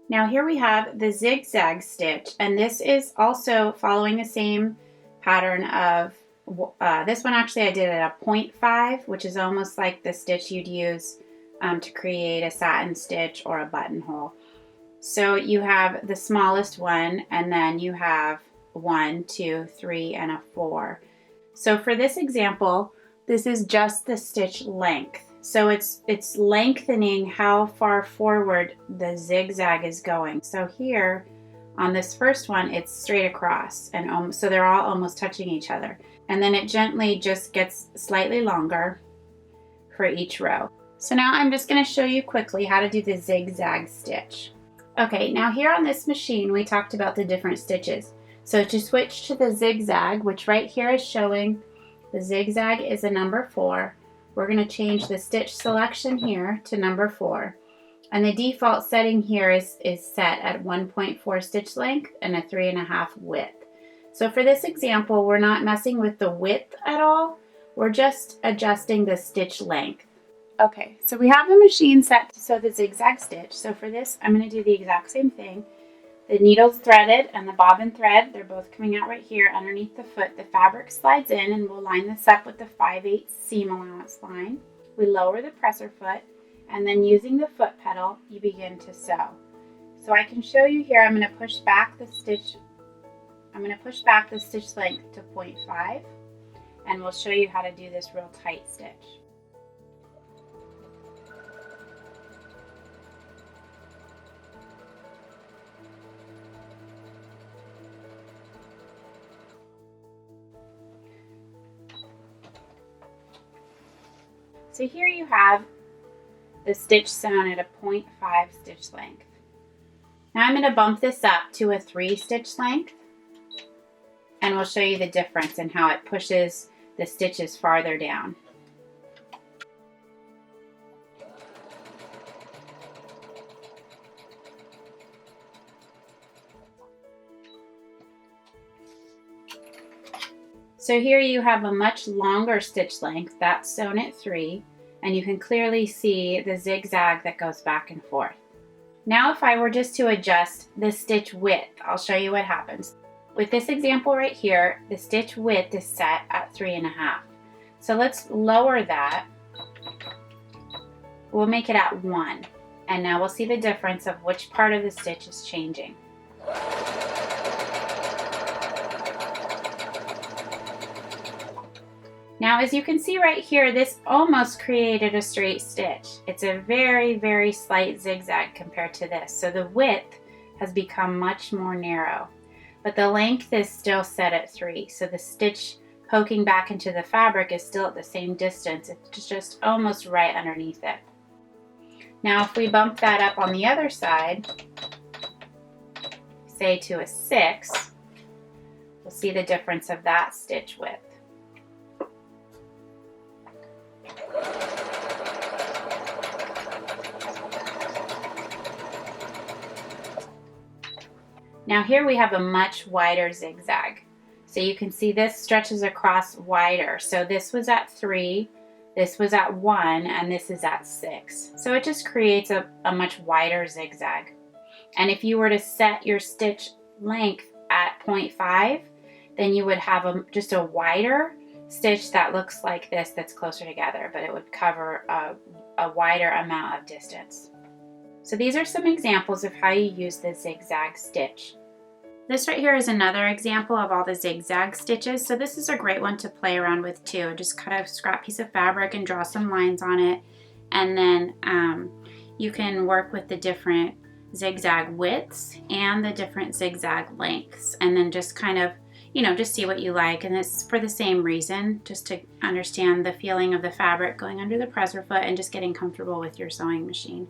Now here we have the zigzag stitch, and this is also following the same pattern of this one. Actually, I did it at a 0.5, which is almost like the stitch you'd use to create a satin stitch or a buttonhole. So you have the smallest one, and then you have 1, 2, 3, and a 4. So for this example, this is just the stitch length. So it's lengthening how far forward the zigzag is going. So here on this first one, it's straight across, and so they're all almost touching each other. And then it gently just gets slightly longer for each row. So now I'm just going to show you quickly how to do the zigzag stitch. Okay, now here on this machine, we talked about the different stitches. So to switch to the zigzag, which right here is showing the zigzag is a number 4, we're going to change the stitch selection here to number 4. And the default setting here is set at 1.4 stitch length and a 3.5 width. So for this example, we're not messing with the width at all. We're just adjusting the stitch length. Okay, so we have the machine set to sew the zigzag stitch. So for this, I'm going to do the exact same thing. The needle's threaded and the bobbin thread, they're both coming out right here underneath the foot. The fabric slides in, and we'll line this up with the 5/8 seam allowance line. We lower the presser foot, and then using the foot pedal, you begin to sew. So I can show you here, I'm going to push back the stitch length to 0.5, and we'll show you how to do this real tight stitch. So here you have the stitch sewn at a 0.5 stitch length. Now I'm going to bump this up to a 3 stitch length, and we'll show you the difference in how it pushes the stitches farther down. So here you have a much longer stitch length, that's sewn at 3, and you can clearly see the zigzag that goes back and forth. Now if I were just to adjust the stitch width, I'll show you what happens. With this example right here, the stitch width is set at 3.5. So let's lower that. We'll make it at 1. And now we'll see the difference of which part of the stitch is changing. Now as you can see right here, this almost created a straight stitch. It's a very, very slight zigzag compared to this. So the width has become much more narrow, but the length is still set at 3. So the stitch poking back into the fabric is still at the same distance. It's just almost right underneath it. Now if we bump that up on the other side, say to a 6, we'll see the difference of that stitch width. Now here we have a much wider zigzag. So you can see this stretches across wider. So this was at 3, this was at 1, and this is at 6. So it just creates a much wider zigzag. And if you were to set your stitch length at 0.5, then you would have just a wider stitch that looks like this, that's closer together, but it would cover a wider amount of distance. So these are some examples of how you use the zigzag stitch. This right here is another example of all the zigzag stitches. So this is a great one to play around with too. Just cut a scrap piece of fabric and draw some lines on it. And then you can work with the different zigzag widths and the different zigzag lengths. And then just kind of, just see what you like. And it's for the same reason, just to understand the feeling of the fabric going under the presser foot and just getting comfortable with your sewing machine.